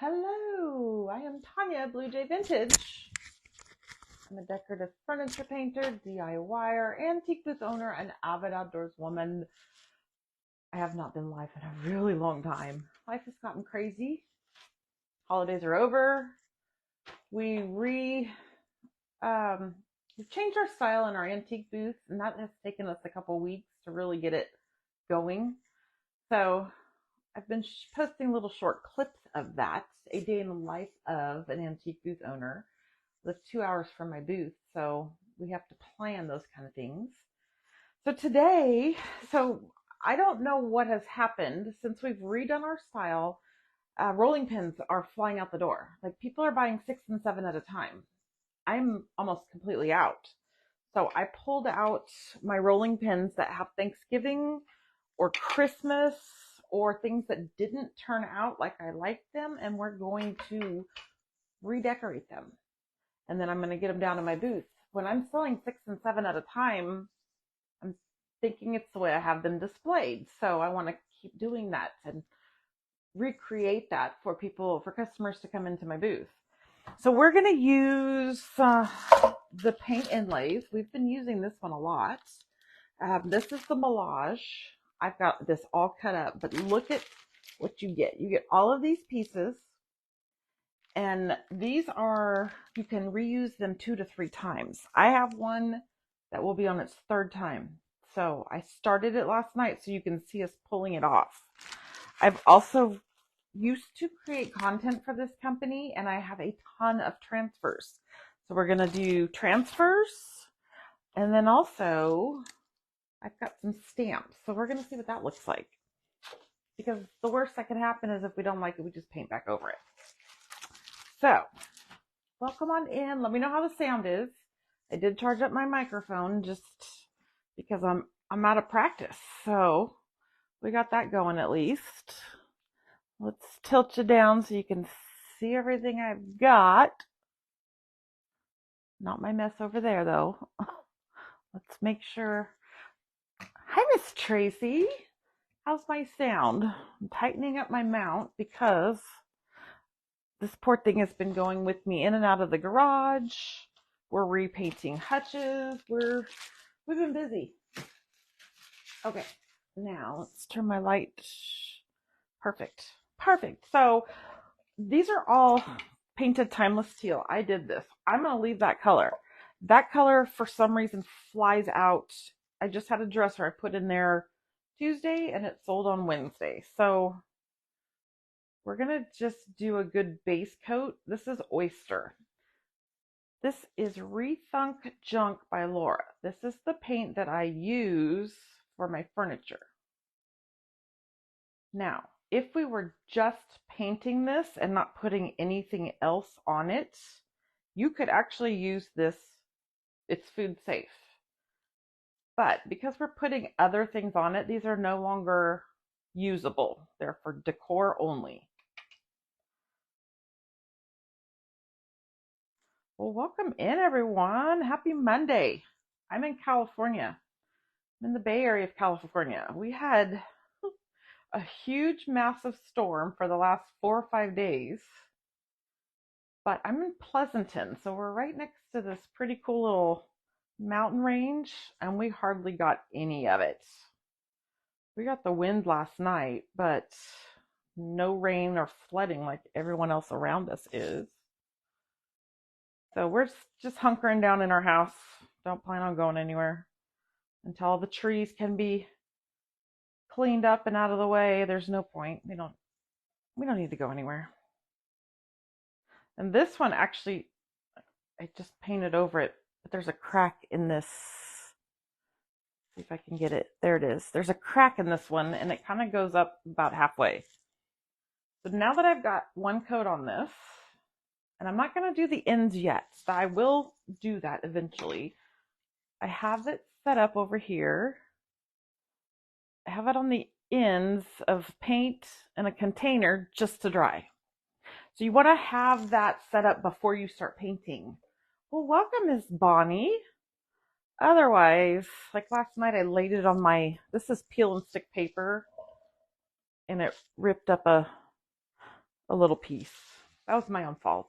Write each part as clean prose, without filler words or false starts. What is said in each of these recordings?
Hello, I am Tanya, Blue Jay Vintage. I'm a decorative furniture painter, DIYer, antique booth owner, and avid outdoors woman. I have not been live in a really long time. Life has gotten crazy. Holidays are over. We we've changed our style in our antique booth, and that has taken us a couple weeks to really get it going. So I've been posting little short clips of that, a day in the life of an antique booth owner. Live 2 hours from my booth, so we have to plan those kind of things. So today, I don't know what has happened since we've redone our style. Rolling pins are flying out the door. Like, people are buying 6 and 7 at a time. I'm almost completely out. So I pulled out my rolling pins that have Thanksgiving or Christmas or things that didn't turn out like I liked them, and we're going to redecorate them. And then I'm going to get them down to my booth. When I'm selling 6 and 7 at a time, I'm thinking it's the way I have them displayed. So I want to keep doing that and recreate that for customers to come into my booth. So we're going to use the paint inlays. We've been using this one a lot. This is the Melange. I've got this all cut up, but look at what you get. You get all of these pieces. And these are, you can reuse them 2 to 3 times. I have one that will be on its 3rd time. So I started it last night so you can see us pulling it off. I've also used to create content for this company, and I have a ton of transfers. So we're going to do transfers, and then also I've got some stamps. So we're going to see what that looks like. Because the worst that can happen is if we don't like it, we just paint back over it. So, welcome on in. Let me know how the sound is. I did charge up my microphone just because I'm out of practice. So, we got that going at least. Let's tilt you down so you can see everything I've got. Not my mess over there, though. Let's make sure. Hi, Miss Tracy. How's my sound? I'm tightening up my mount because this poor thing has been going with me in and out of the garage. We're repainting hutches. We've been busy. Okay, now let's turn my light. Perfect. So these are all painted timeless teal. I did this. I'm going to leave that color. That color, for some reason, flies out. I just had a dresser I put in there Tuesday, and it sold on Wednesday. So we're going to just do a good base coat. This is Oyster. This is Rethunk Junk by Laura. This is the paint that I use for my furniture. Now, if we were just painting this and not putting anything else on it, you could actually use this. It's food safe. But because we're putting other things on it, these are no longer usable. They're for decor only. Well, welcome in, everyone. Happy Monday. I'm in California. I'm in the Bay Area of California. We had a huge, massive storm for the last 4 or 5 days. But I'm in Pleasanton, so we're right next to this pretty cool little mountain range, and we hardly got any of it. We got the wind last night, but no rain or flooding like everyone else around us is. So we're just hunkering down in our house. Don't plan on going anywhere until all the trees can be cleaned up and out of the way. There's no point. We don't need to go anywhere. And this one, actually, I just painted over it, but there's a crack in this. See if I can get it. There it is. There's a crack in this one, and it kind of goes up about halfway. So now that I've got one coat on this, and I'm not going to do the ends yet, but I will do that eventually. I have it set up over here. I have it on the ends of paint in a container just to dry. So you want to have that set up before you start painting. Well, welcome, Miss Bonnie. Otherwise, like last night, I laid it on this is peel and stick paper, and it ripped up a little piece. That was my own fault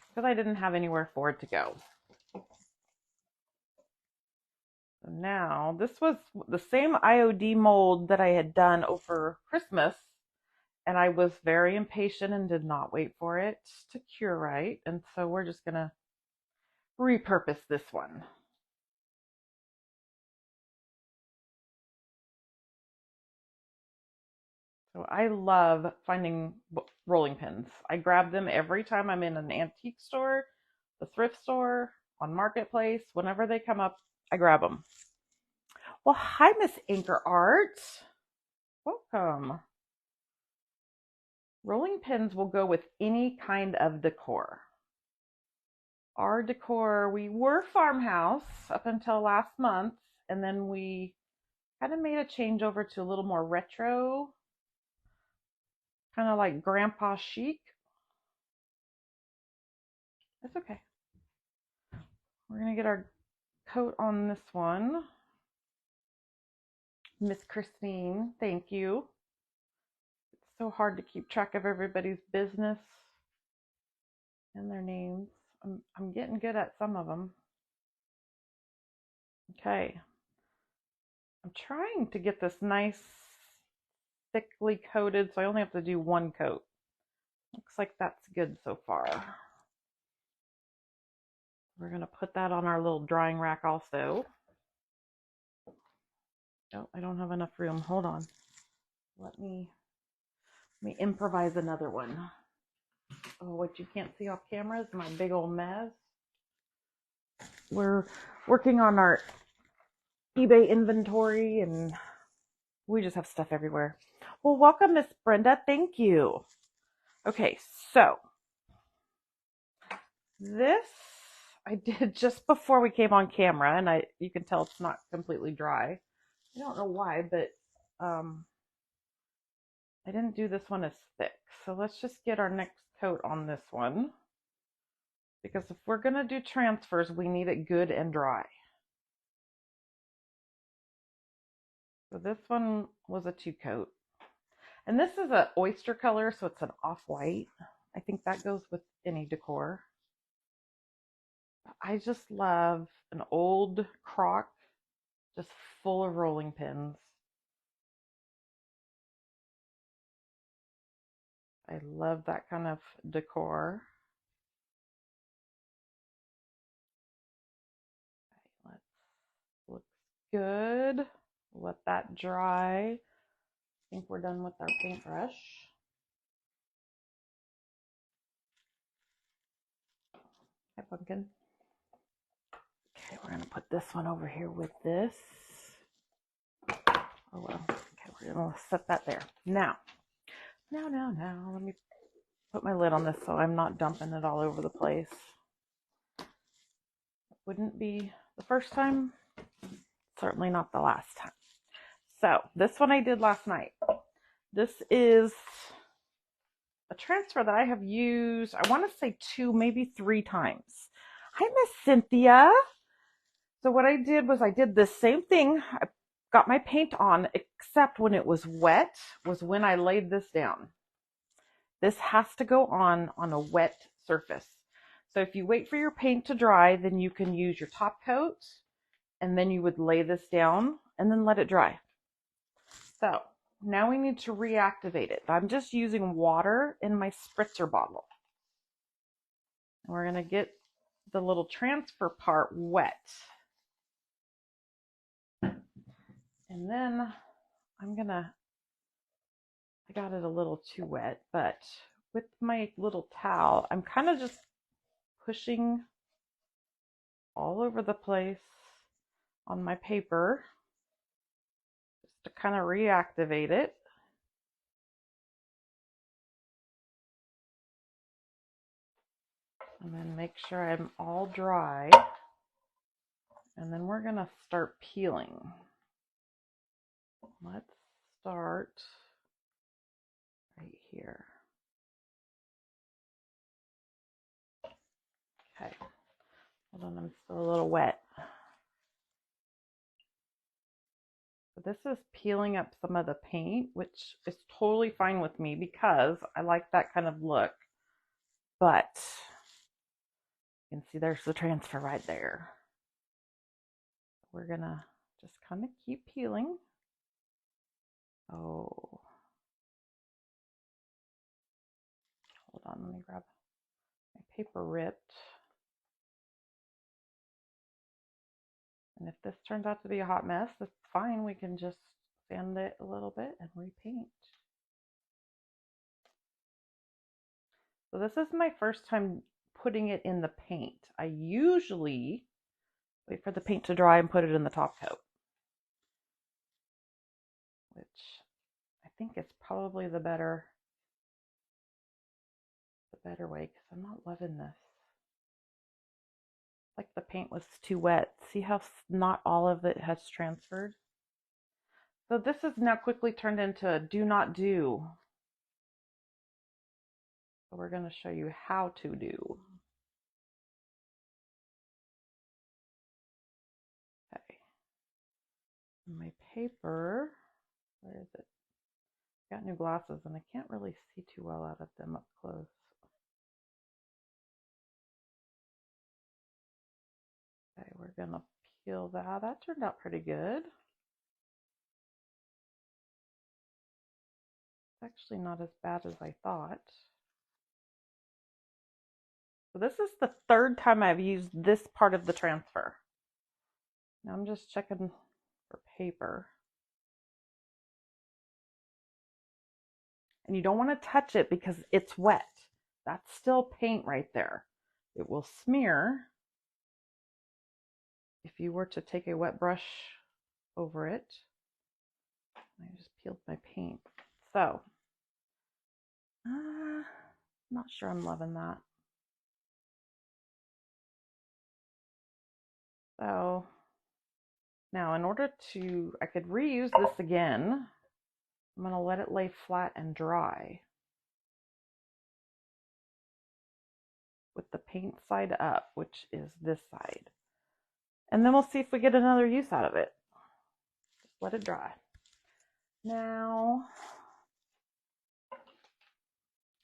because I didn't have anywhere for it to go. So now, this was the same IOD mold that I had done over Christmas, and I was very impatient and did not wait for it to cure right. And so we're just going to repurpose this one. So I love finding rolling pins. I grab them every time I'm in an antique store, the thrift store, on Marketplace. Whenever they come up, I grab them. Well, hi, Miss Anchor Art. Welcome. Rolling pins will go with any kind of decor. Our decor, we were farmhouse up until last month, and then we kind of made a change over to a little more retro, kind of like grandpa chic. That's okay. We're going to get our coat on this one. Miss Christine, thank you. It's so hard to keep track of everybody's business and their names. I'm getting good at some of them. Okay. I'm trying to get this nice, thickly coated, so I only have to do one coat. Looks like that's good so far. We're going to put that on our little drying rack also. Oh, I don't have enough room. Hold on. Let me improvise another one. Oh, what you can't see off camera is my big old mess. We're working on our eBay inventory and we just have stuff everywhere. Well, welcome, Miss Brenda. Thank you. Okay, so this I did just before we came on camera, and you can tell it's not completely dry. I don't know why, but I didn't do this one as thick. So let's just get our next coat on this one, because if we're going to do transfers, we need it good and dry. So this one was a 2-coat. And this is an oyster color, so it's an off-white. I think that goes with any decor. I just love an old crock just full of rolling pins. I love that kind of decor. Let's looks good. Let that dry. I think we're done with our paintbrush. Hi, pumpkin. Okay, we're gonna put this one over here with this. Oh well. Okay, we're gonna set that there. Now, let me put my lid on this so I'm not dumping it all over the place. Wouldn't be the first time, certainly not the last time. So this one I did last night. This is a transfer that I have used, I want to say 2, maybe 3 times. Hi, Miss Cynthia. So what I did was I did the same thing. I got my paint on, except when it was wet was when I laid this down. This has to go on a wet surface. So if you wait for your paint to dry, then you can use your top coat, and then you would lay this down and then let it dry. So now we need to reactivate it. I'm just using water in my spritzer bottle. And we're going to get the little transfer part wet. And then I got it a little too wet, but with my little towel, I'm kind of just pushing all over the place on my paper just to kind of reactivate it. And then make sure I'm all dry. And then we're going to start peeling. Let's start right here. Okay. Hold on, I'm still a little wet. So this is peeling up some of the paint, which is totally fine with me because I like that kind of look. but you can see there's the transfer right there. We're gonna just kind of keep peeling. Oh, hold on, let me grab my paper ripped. And if this turns out to be a hot mess, that's fine. We can just sand it a little bit and repaint. So this is my first time putting it in the paint. I usually wait for the paint to dry and put it in the top coat, which I think is probably the better way, because I'm not loving this. Like the paint was too wet. See how not all of it has transferred? So this is now quickly turned into a do not do. So we're going to show you how to do. Okay. My paper, where is it? Got new glasses and I can't really see too well out of them up close. Okay, we're going to peel that. That turned out pretty good. It's actually not as bad as I thought. So this is the third time I've used this part of the transfer. Now I'm just checking for paper. And you don't want to touch it because it's wet. That's still paint right there. It will smear if you were to take a wet brush over it. I just peeled my paint. So, not sure I'm loving that. So, now in order to, I could reuse this again. I'm going to let it lay flat and dry with the paint side up, which is this side. And then we'll see if we get another use out of it. Just let it dry. Now,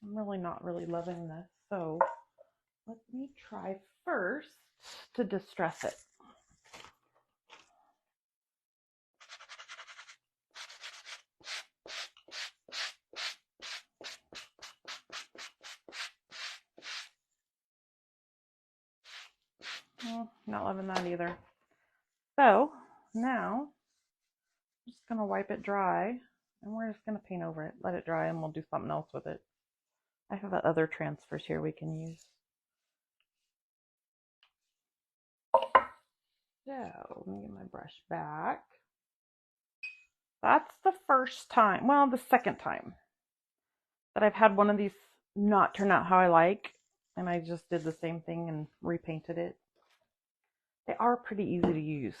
I'm really not loving this, so let me try first to distress it. Not loving that either. So now I'm just going to wipe it dry and we're just going to paint over it. Let it dry and we'll do something else with it. I have other transfers here we can use. So let me get my brush back. That's the first time, well, the second time that I've had one of these not turn out how I like. And I just did the same thing and repainted it. They are pretty easy to use.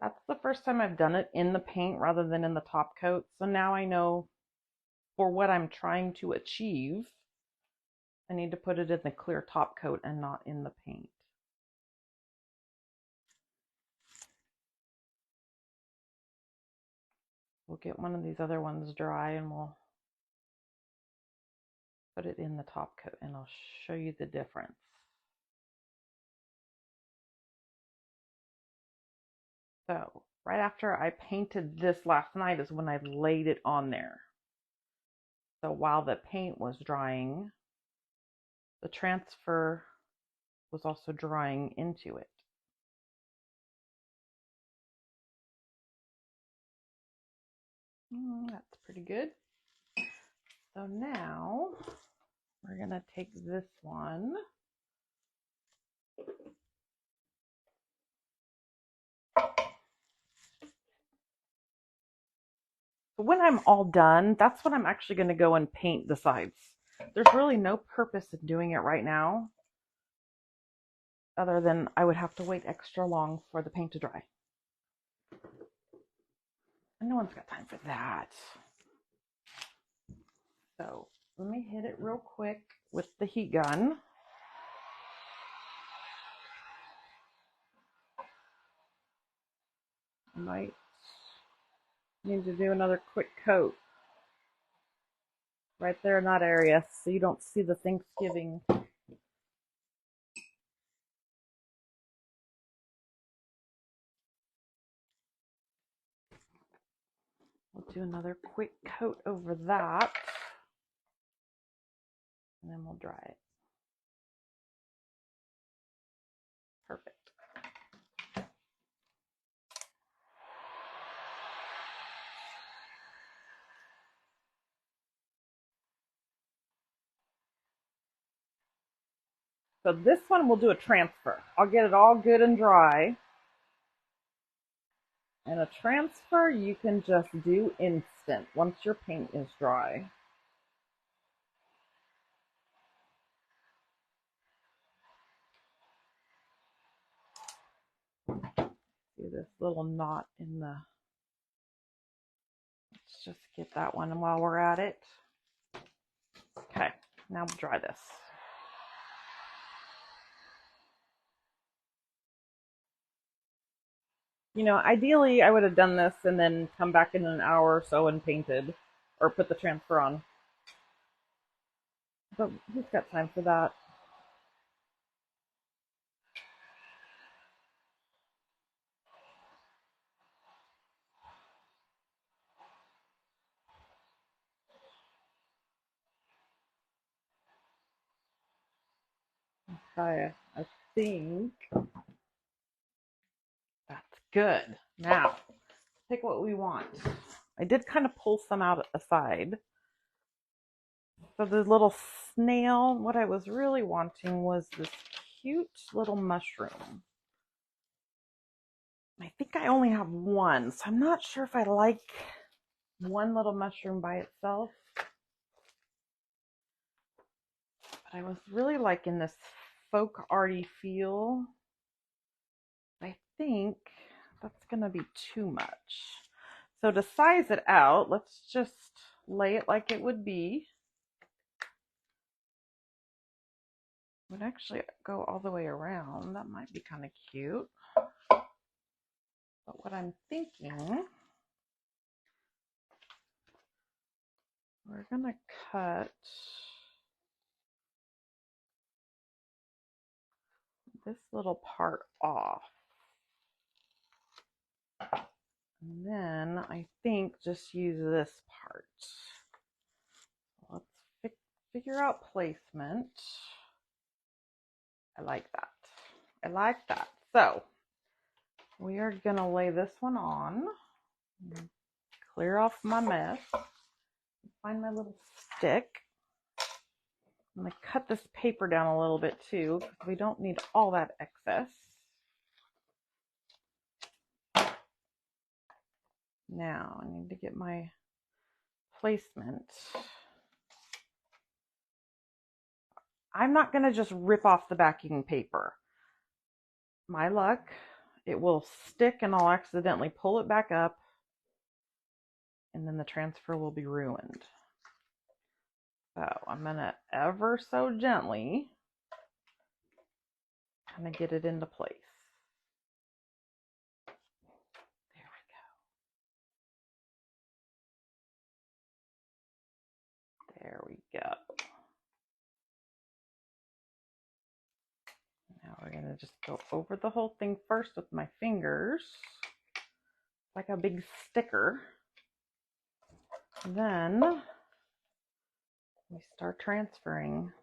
That's the first time I've done it in the paint rather than in the top coat. So now I know for what I'm trying to achieve, I need to put it in the clear top coat and not in the paint. We'll get one of these other ones dry and we'll put it in the top coat and I'll show you the difference. So right after I painted this last night is when I laid it on there. So while the paint was drying, the transfer was also drying into it. That's pretty good. So now we're going to take this one. When I'm all done, that's when I'm actually going to go and paint the sides. There's really no purpose in doing it right now, other than I would have to wait extra long for the paint to dry. And no one's got time for that. So let me hit it real quick with the heat gun. I might need to do another quick coat. right there in that area so you don't see the Thanksgiving. We'll do another quick coat over that, and then we'll dry it. Perfect. So this one we'll do a transfer. I'll get it all good and dry. And a transfer you can just do instant once your paint is dry. See this little knot in the... Let's just get that one while we're at it. Okay, now we'll dry this. You know, ideally I would have done this and then come back in an hour or so and painted or put the transfer on. But who's got time for that? I think that's good. Now, pick what we want. I did kind of pull some out aside. So the little snail, what I was really wanting was this cute little mushroom. I think I only have one, so I'm not sure if I like one little mushroom by itself. But I was really liking this folk arty feel. I think that's going to be too much. So to size it out, let's just lay it like it would be. Would actually go all the way around. That might be kind of cute. But what I'm thinking, we're going to cut this little part off. And then I think just use this part. Let's figure out placement. I like that. I like that. So we are going to lay this one on. Clear off my mess. Find my little stick. I'm going to cut this paper down a little bit too, because we don't need all that excess. Now I need to get my placement. I'm not going to just rip off the backing paper. My luck, it will stick and I'll accidentally pull it back up, and then the transfer will be ruined. So I'm going to ever so gently kind of get it into place. There we go. Now we're going to just go over the whole thing first with my fingers, like a big sticker. Then we start transferring.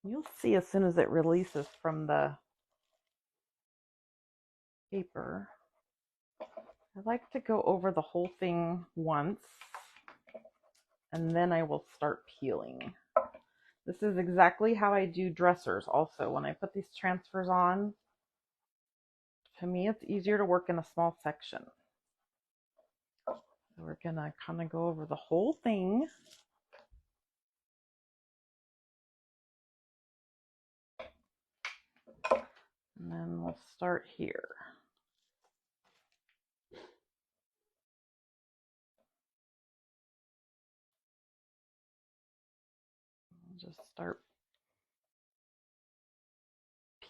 You'll see as soon as it releases from the paper. I like to go over the whole thing once, and then I will start peeling. This is exactly how I do dressers also. When I put these transfers on, to me it's easier to work in a small section. So we're gonna kind of go over the whole thing. And then we'll start here. We'll just start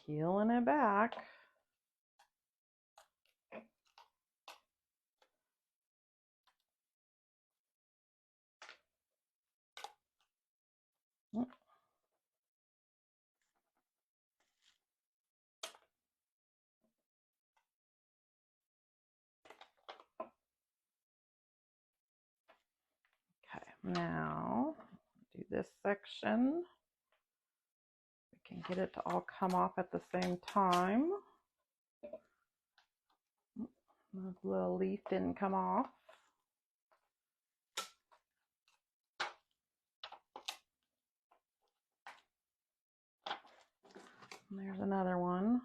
peeling it back. Now, do this section. We can get it to all come off at the same time. The little leaf didn't come off. And there's another one.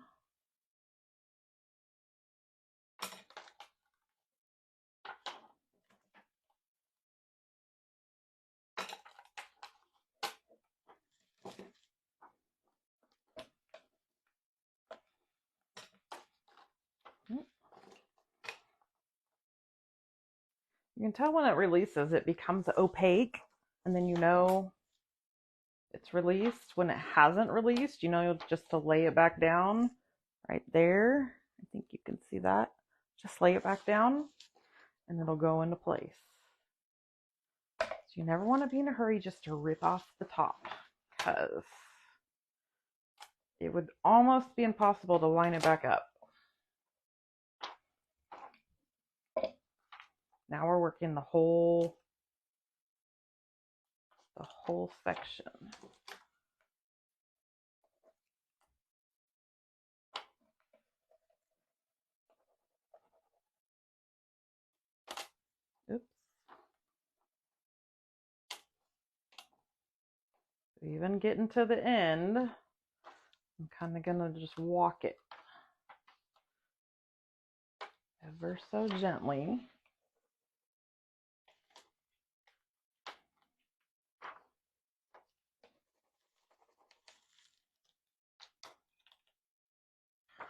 You can tell when it releases, it becomes opaque, and then you know it's released. When it hasn't released, you know just to lay it back down right there. I think you can see that. Just lay it back down, and it'll go into place. So you never want to be in a hurry just to rip off the top, because it would almost be impossible to line it back up. Now we're working the whole section. Oops. Even getting to the end, I'm kind of gonna just walk it ever so gently.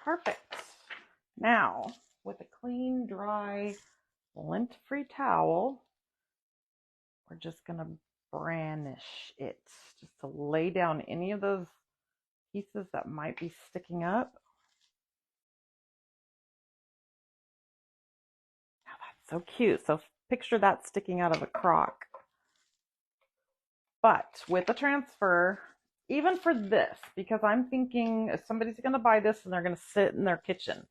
Perfect. Now, with a clean, dry, lint-free towel, we're just gonna brandish it, just to lay down any of those pieces that might be sticking up. Now that's so cute. So picture that sticking out of a crock. But with a transfer, even for this, because I'm thinking if somebody's going to buy this and they're going to sit in their kitchen,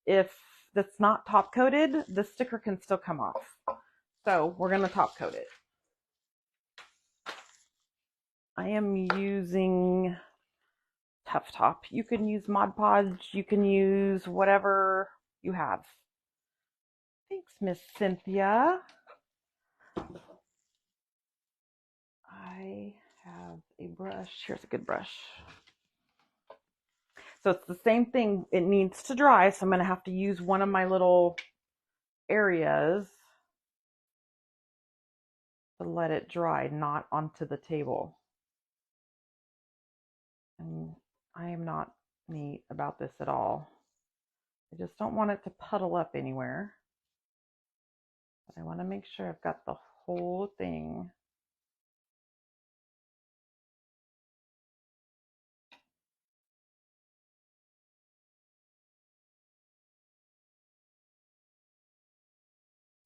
if that's not top coated, the sticker can still come off. So we're going to top coat it. I am using Tough Top. You can use Mod Podge. You can use whatever you have. Thanks, Miss Cynthia. I have a brush. Here's a good brush. So it's the same thing. It needs to dry, so I'm going to have to use one of my little areas to let it dry, not onto the table. And I am not neat about this at all. I just don't want it to puddle up anywhere. But I want to make sure I've got the whole thing.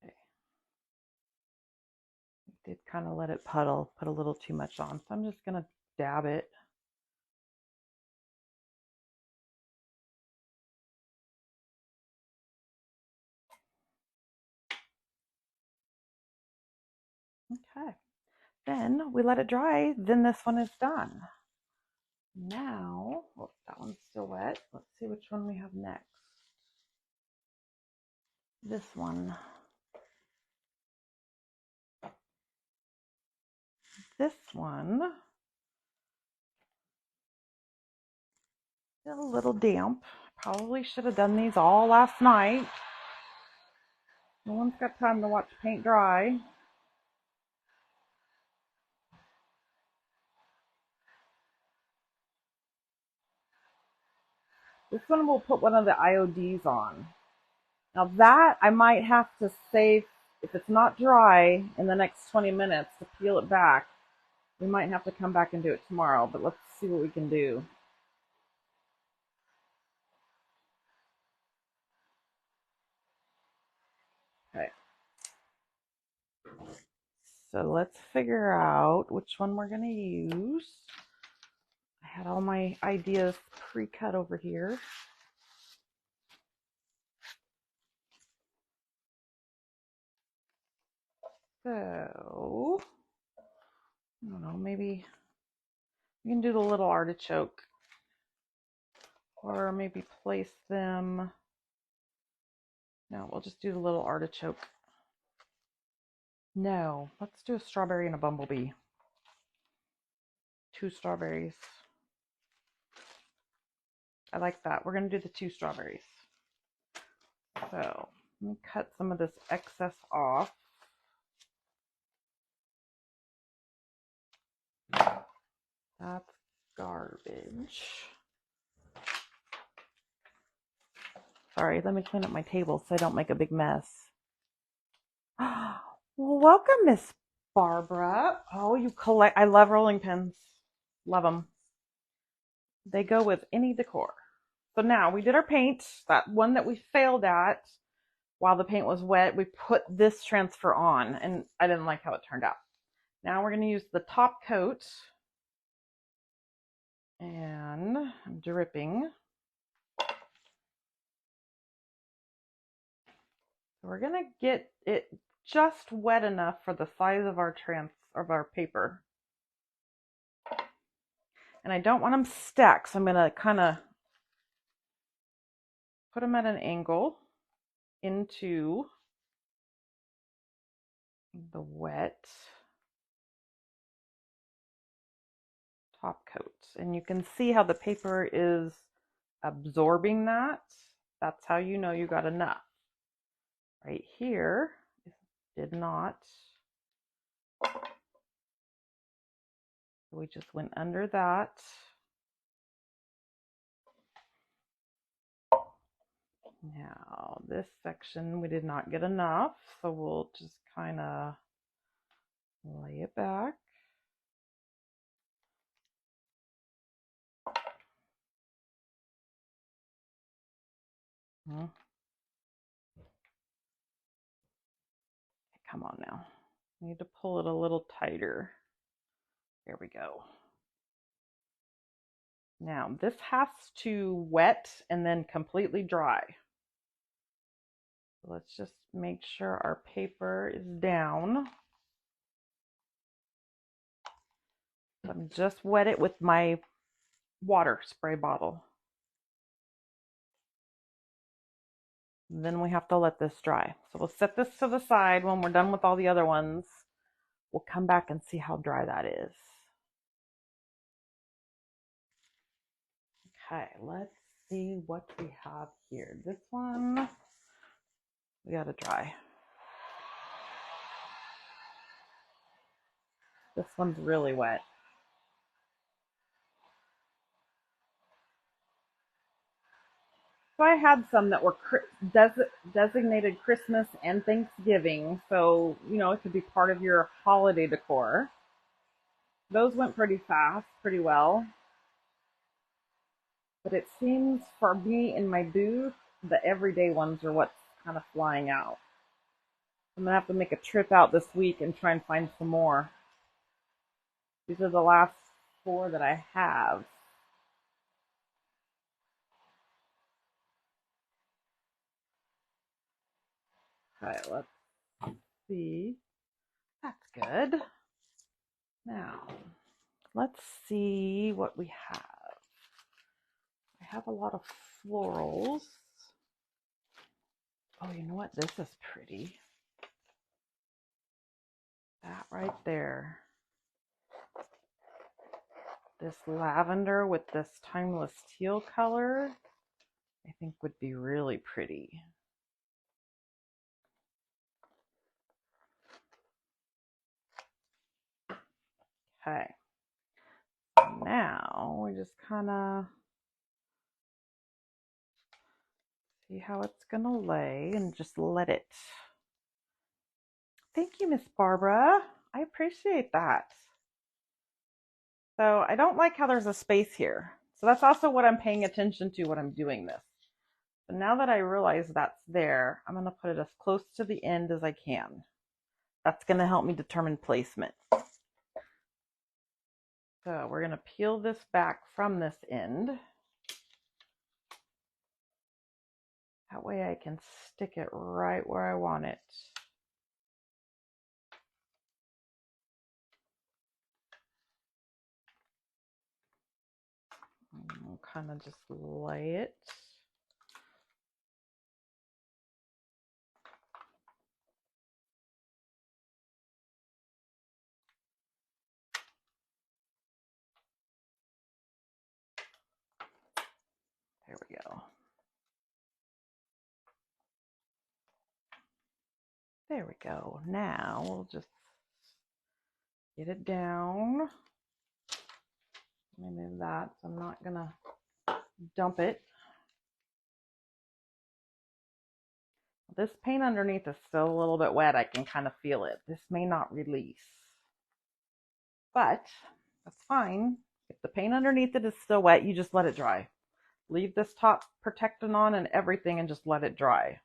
Okay. I did kind of let it puddle, put a little too much on. So I'm just going to dab it. Okay. Then we let it dry. Then this one is done. Now, oh, that one's still wet. Let's see which one we have next. This one. This one is a little damp. Probably should have done these all last night. No one's got time to watch paint dry. This one we'll put one of the IODs on. Now that I might have to save, if it's not dry in the next 20 minutes, to peel it back. We might have to come back and do it tomorrow, but let's see what we can do. Okay. So let's figure out which one we're going to use. I had all my ideas pre-cut over here. So I don't know, maybe we can do the little artichoke, or maybe place them. No, we'll just do the little artichoke. No, let's do a strawberry and a bumblebee. 2 strawberries. I like that. We're going to do the 2 strawberries. So let me cut some of this excess off. That's garbage. Sorry, let me clean up my table so I don't make a big mess. Well, welcome, Miss Barbara. Oh, you collect. I love rolling pins. Love them. They go with any decor. So now we did our paint, that one that we failed at while the paint was wet. We put this transfer on, and I didn't like how it turned out. Now we're going to use the top coat, and I'm dripping. So we're going to get it just wet enough for the size of our paper. And I don't want them stacked, so I'm going to kind of put them at an angle into the wet top coat. And you can see how the paper is absorbing that. That's how you know you got enough. Right here, it did not. We just went under that. Now, this section we did not get enough, so we'll just kind of lay it back. Okay, come on now. I need to pull it a little tighter. There we go. Now, this has to wet and then completely dry. So let's just make sure our paper is down. So I'm just wet it with my water spray bottle. Then we have to let this dry. So we'll set this to the side. When we're done with all the other ones, we'll come back and see how dry that is. Okay, let's see what we have here. This one, we gotta dry. This one's really wet. So I had some that were designated Christmas and Thanksgiving, so you know it could be part of your holiday decor. Those went pretty fast, pretty well. But it seems for me in my booth, the everyday ones are what's kind of flying out. I'm gonna have to make a trip out this week and try and find some more. These are the last 4 that I have. Okay, let's see. That's good. Now, let's see what we have. I have a lot of florals. Oh, you know what? This is pretty. That right there. This lavender with this timeless teal color, I think would be really pretty. Okay. Now we just kind of see how it's going to lay and just let it. Thank you, Miss Barbara. I appreciate that. So I don't like how there's a space here. So that's also what I'm paying attention to when I'm doing this. So now that I realize that's there, I'm going to put it as close to the end as I can. That's going to help me determine placement. So we're going to peel this back from this end. That way I can stick it right where I want it. kind of just lay it. There we go. There we go. Now we'll just get it down. Let me move that, so I'm not gonna dump it. This paint underneath is still a little bit wet. I can kind of feel it. This may not release, but that's fine. If the paint underneath it is still wet, you just let it dry. Leave this top protectant on and everything and just let it dry. As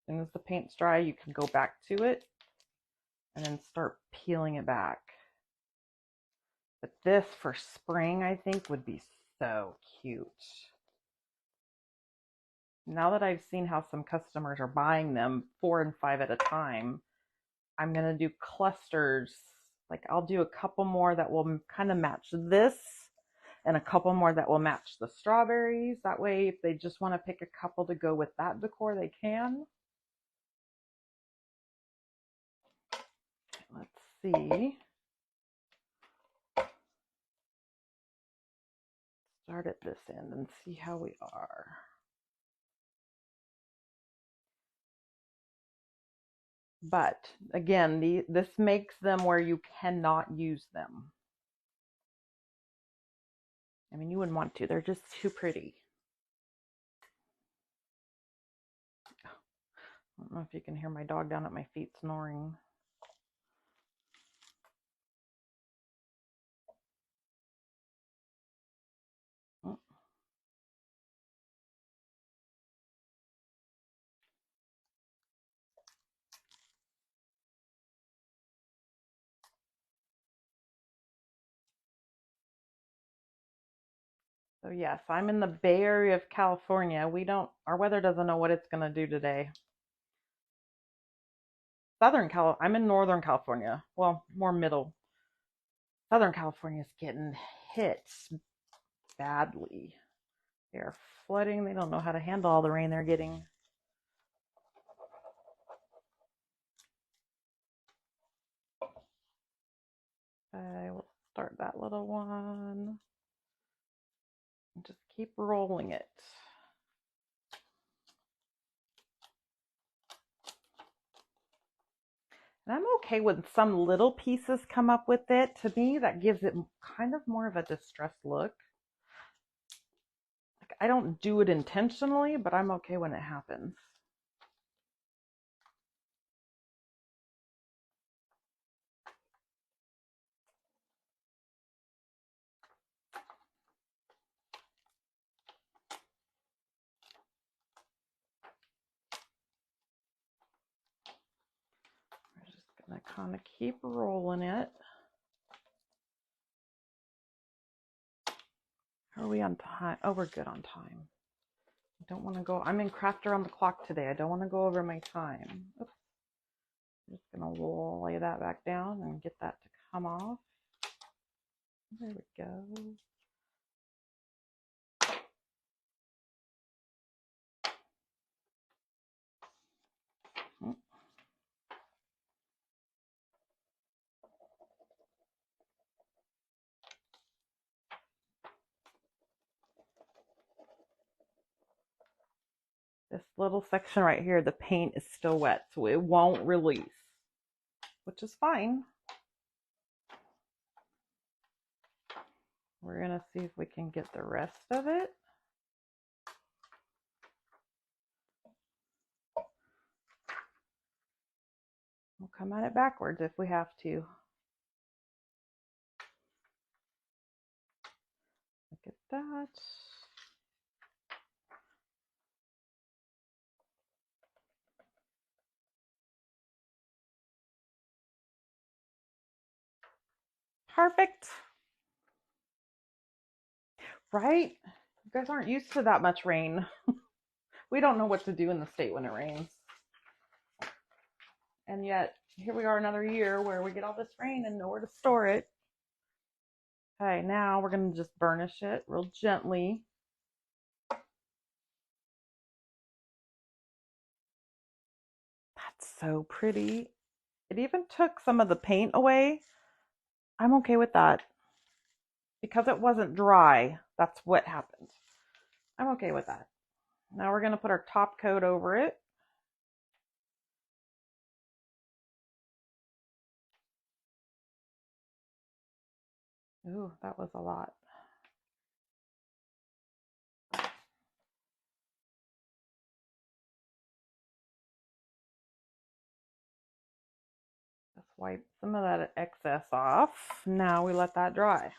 soon as the paint's dry, you can go back to it and then start peeling it back. But this for spring, I think, would be so cute. Now that I've seen how some customers are buying them 4 and 5 at a time, I'm going to do clusters. Like I'll do a couple more that will kind of match this and a couple more that will match the strawberries. That way, if they just want to pick a couple to go with that decor, they can. Let's see. Start at this end and see how we are. But again, this makes them where you cannot use them. I mean, you wouldn't want to. They're just too pretty. I don't know if you can hear my dog down at my feet snoring. So yes, I'm in the Bay Area of California. Our weather doesn't know what it's going to do today. I'm in Northern California. Well, more middle. Southern California is getting hit badly. They're flooding. They don't know how to handle all the rain they're getting. Okay, we'll start that little one. And just keep rolling it. And I'm okay when some little pieces come up with it. To me, that gives it kind of more of a distressed look. Like, I don't do it intentionally, but I'm okay when it happens. We're just gonna kind of keep rolling it. How are we on time? Oh, we're good on time. I don't want to go. I'm in craft around the clock today. I don't want to go over my time. Oops. I'm just gonna lay that back down and get that to come off. There we go. This little section right here, the paint is still wet, so it won't release, which is fine. We're gonna see if we can get the rest of it. We'll come at it backwards if we have to. Look at that. Perfect. Right? You guys aren't used to that much rain. We don't know what to do in the state when it rains. And yet, here we are another year where we get all this rain and nowhere to store it. Okay, now we're going to just burnish it real gently. so pretty. It even took some of the paint away. I'm okay with that. Because it wasn't dry, that's what happened. I'm okay with that. Now we're going to put our top coat over it. Ooh, that was a lot. Just wipe some of that excess off. Now we let that dry.